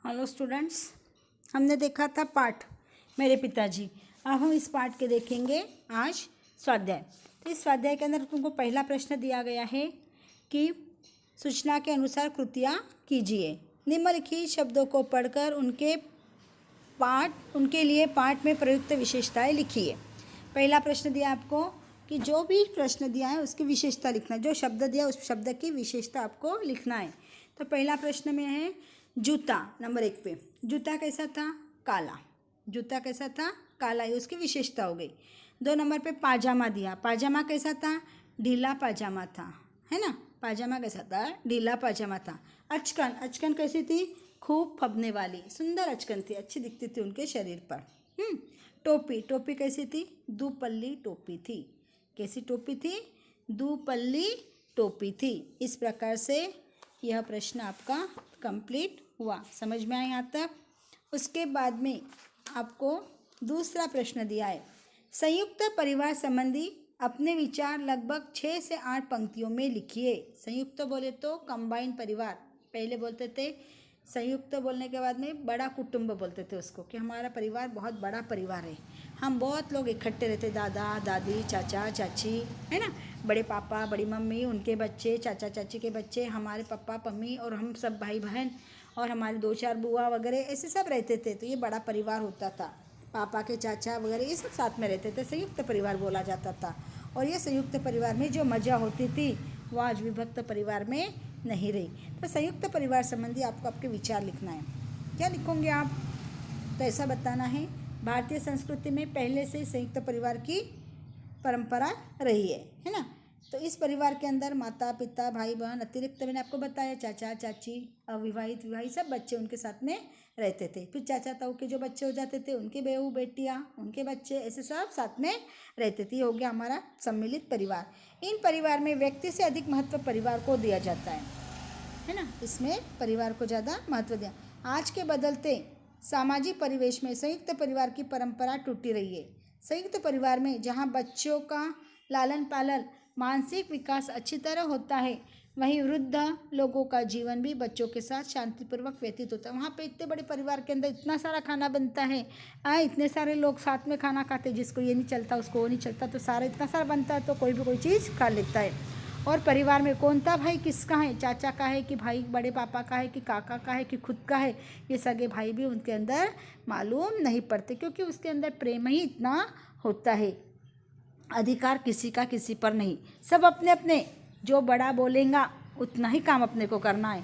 Hello students, हमने देखा था पाठ मेरे पिताजी। अब हम इस पाठ के देखेंगे आज स्वाध्याय। तो इस स्वाध्याय के अंदर तुमको पहला प्रश्न दिया गया है कि सूचना के अनुसार कृतियाँ कीजिए। निम्नलिखित शब्दों को पढ़कर उनके लिए पाठ में प्रयुक्त विशेषताएं लिखिए। पहला प्रश्न दिया आपको कि जो भी प्रश्न दिया है उसकी विशेषता लिखना है। जो शब्द दिया उस शब्द की विशेषता आपको लिखना है। तो पहला प्रश्न में है जूता। नंबर 1 पे जूता कैसा था? काला। जूता कैसा था? काला, ये उसकी विशेषता हो गई। 2 नंबर पे पाजामा दिया। पाजामा कैसा था? ढीला पाजामा था, है ना। पाजामा कैसा था? ढीला पाजामा था। अचकन, अचकन कैसी थी? खूब फबने वाली, सुंदर अचकन थी, अच्छी दिखती थी उनके शरीर पर। टोपी, टोपी कैसी थी? दुपल्ली टोपी थी। कैसी टोपी थी? दुपल्ली टोपी थी। इस प्रकार से यह प्रश्न आपका कंप्लीट हुआ। समझ में आया यहाँ तक? उसके बाद में आपको दूसरा प्रश्न दिया है, संयुक्त परिवार संबंधी अपने विचार लगभग 6 से 8 पंक्तियों में लिखिए। संयुक्त बोले तो कंबाइंड परिवार, पहले बोलते थे संयुक्त, बोलने के बाद में बड़ा कुटुंब बोलते थे उसको, कि हमारा परिवार बहुत बड़ा परिवार है, हम बहुत लोग इकट्ठे रहते, दादा दादी, चाचा चाची, है ना, बड़े पापा बड़ी मम्मी, उनके बच्चे, चाचा चाची के बच्चे, हमारे पापा मम्मी और हम सब भाई बहन और हमारे 2-4 बुआ वगैरह, ऐसे सब रहते थे। तो ये बड़ा परिवार होता था। पापा के चाचा वगैरह ये सब साथ में रहते थे, संयुक्त परिवार बोला जाता था। और ये संयुक्त परिवार में जो मज़ा होती थी वो आज विभक्त परिवार में नहीं रही। तो संयुक्त परिवार संबंधी आपको आपके विचार लिखना है। क्या लिखोगे आप? तो ऐसा बताना है, भारतीय संस्कृति में पहले से संयुक्त परिवार की परंपरा रही है ना। तो इस परिवार के अंदर माता पिता भाई बहन अतिरिक्त मैंने आपको बताया चाचा चाची, अविवाहित विवाहित सब बच्चे उनके साथ में रहते थे। फिर चाचा ताऊ के जो बच्चे हो जाते थे उनके बहू बेटियाँ, उनके बच्चे, ऐसे सब साथ में रहते थे। ये हो गया हमारा सम्मिलित परिवार। इन परिवार में व्यक्ति से अधिक महत्व परिवार को दिया जाता है ना। इसमें परिवार को ज़्यादा महत्व दिया। आज के बदलते सामाजिक परिवेश में संयुक्त परिवार की परंपरा टूटी रही है। संयुक्त परिवार में जहाँ बच्चों का लालन पालन, मानसिक विकास अच्छी तरह होता है, वहीं वृद्ध लोगों का जीवन भी बच्चों के साथ शांतिपूर्वक व्यतीत होता है। वहाँ पे इतने बड़े परिवार के अंदर इतना सारा खाना बनता है, इतने सारे लोग साथ में खाना खाते, जिसको ये नहीं चलता उसको वो नहीं चलता, तो सारा इतना सारा बनता है तो कोई भी कोई चीज़ खा लेता है। और परिवार में कौन सा भाई किसका है, चाचा का है कि भाई बड़े पापा का है कि काका का है कि खुद का है, ये सगे भाई भी उनके अंदर मालूम नहीं पड़ते, क्योंकि उसके अंदर प्रेम ही इतना होता है। अधिकार किसी का किसी पर नहीं, सब अपने अपने, जो बड़ा बोलेगा उतना ही काम अपने को करना है।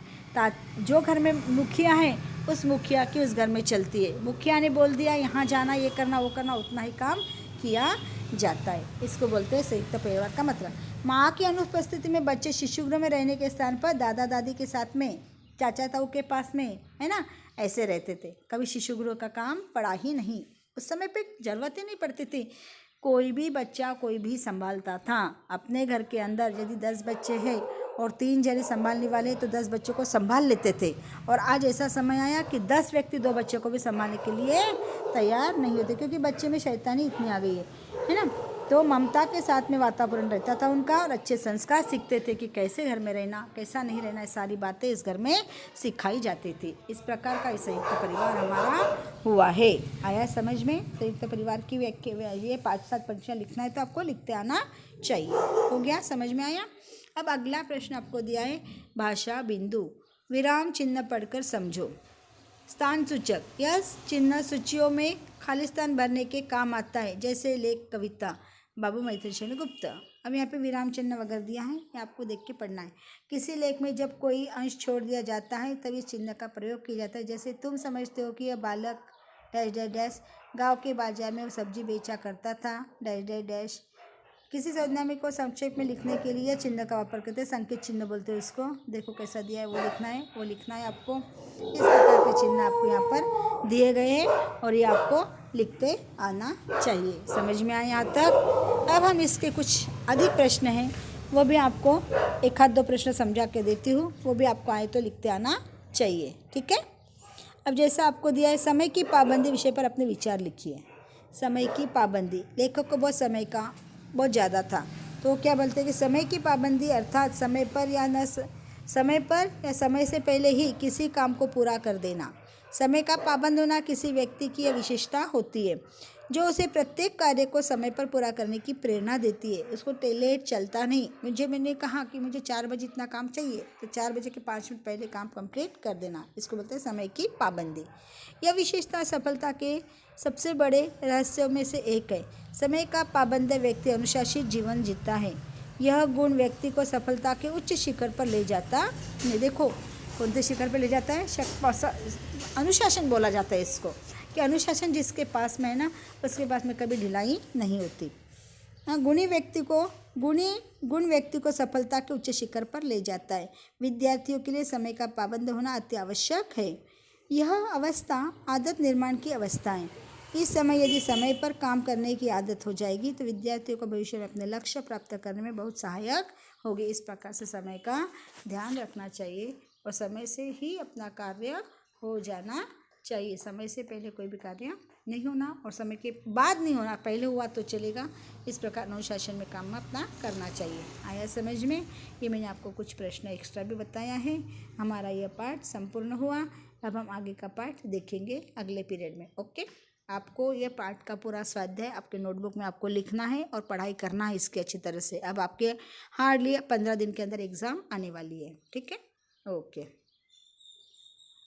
जो घर में मुखिया है उस मुखिया की उस घर में चलती है। मुखिया ने बोल दिया यहाँ जाना, ये करना वो करना, उतना ही काम किया जाता है। इसको बोलते हैं संयुक्त परिवार का मतलब। माँ की अनुपस्थिति में बच्चे शिशुगृह में रहने के स्थान पर दादा दादी के साथ में, चाचा ताऊ के पास में, है ना, ऐसे रहते थे। कभी शिशुगृह का काम पड़ा ही नहीं, उस समय पे ज़रूरत ही नहीं पड़ती थी। कोई भी बच्चा कोई भी संभालता था। अपने घर के अंदर यदि 10 बच्चे हैं और 3 जने संभालने वाले तो 10 बच्चों को संभाल लेते थे। और आज ऐसा समय आया कि 10 व्यक्ति 2 बच्चों को भी संभालने के लिए तैयार नहीं होते, क्योंकि बच्चे में शैतानी इतनी आ गई है ना। तो ममता के साथ में वातावरण रहता था उनका, और अच्छे संस्कार सीखते थे कि कैसे घर में रहना, कैसा नहीं रहना, ये सारी बातें इस घर में सिखाई जाती थी। इस प्रकार का संयुक्त परिवार हमारा हुआ है। आया समझ में? संयुक्त परिवार की व्याख्या, ये 5-7 पंक्तियाँ लिखना है तो आपको लिखते आना चाहिए। हो गया? समझ में आया? अब अगला प्रश्न आपको दिया है, भाषा बिंदु, विराम चिन्ह पढ़कर समझो। स्थान सूचक, यह चिन्ह सूचियों में खाली स्थान भरने के काम आता है, जैसे लेख, कविता, बाबू मैत्रेय गुप्त। अब यहाँ पे विराम चिन्ह वगैरह दिया है, ये आपको देख के पढ़ना है। किसी लेख में जब कोई अंश छोड़ दिया जाता है तब इस चिन्ह का प्रयोग किया जाता है। जैसे तुम समझते हो कि यह बालक डैश डैश डैश गाँव के बाजार में वो सब्जी बेचा करता था डैश डैश डैश। किसी संज्ञा में को संक्षेप में लिखने के लिए चिन्ह का वापर करते हैं, संकेत चिन्ह बोलते हैं उसको। देखो कैसा दिया है, वो लिखना है, वो लिखना है आपको। इस प्रकार के चिन्ह आपको यहाँ पर दिए गए हैं और ये आपको लिखते आना चाहिए। समझ में आए यहाँ तक? अब हम इसके कुछ अधिक प्रश्न हैं, वो भी आपको 1-2 प्रश्न समझा के देती हूँ, वो भी आपको आए तो लिखते आना चाहिए। ठीक है? अब जैसा आपको दिया है, समय की पाबंदी विषय पर अपने विचार लिखिए। समय की पाबंदी, लेखक को बहुत समय का बहुत ज़्यादा था, तो क्या बोलते हैं कि समय की पाबंदी अर्थात समय पर या न समय पर या समय से पहले ही किसी काम को पूरा कर देना। समय का पाबंद होना किसी व्यक्ति की यह विशेषता होती है जो उसे प्रत्येक कार्य को समय पर पूरा करने की प्रेरणा देती है। उसको लेट चलता नहीं। मैंने कहा कि मुझे 4 बजे इतना काम चाहिए तो 4 बजे के 5 मिनट पहले काम कंप्लीट कर देना, इसको बोलते हैं समय की पाबंदी। यह विशेषता सफलता के सबसे बड़े रहस्यों में से एक है। समय का पाबंद व्यक्ति अनुशासित जीवन जीता है। यह गुण व्यक्ति को सफलता के उच्च शिखर पर ले जाता है। देखो कौन शिखर पर ले जाता है, अनुशासन बोला जाता है इसको, कि अनुशासन जिसके पास में है ना उसके पास में कभी ढिलाई नहीं होती। गुण व्यक्ति को सफलता के उच्च शिखर पर ले जाता है। विद्यार्थियों के लिए समय का पाबंद होना अति आवश्यक है। यह अवस्था आदत निर्माण की अवस्था है। इस समय यदि समय पर काम करने की आदत हो जाएगी तो विद्यार्थियों को भविष्य में अपने लक्ष्य प्राप्त करने में बहुत सहायक होगी। इस प्रकार से समय का ध्यान रखना चाहिए और समय से ही अपना कार्य हो जाना चाहिए। समय से पहले कोई भी कार्य नहीं होना और समय के बाद नहीं होना, पहले हुआ तो चलेगा। इस प्रकार अनुशासन में काम अपना करना चाहिए। आया समझ में? ये मैंने आपको कुछ प्रश्न एक्स्ट्रा भी बताया है। हमारा यह पाठ संपूर्ण हुआ। अब हम आगे का पाठ देखेंगे अगले पीरियड में। ओके, आपको यह पाठ का पूरा स्वाध्याय आपके नोटबुक में आपको लिखना है और पढ़ाई करना है इसकी अच्छी तरह से। अब आपके हार्डली 15 दिन के अंदर एग्ज़ाम आने वाली है। ठीक है, ओके।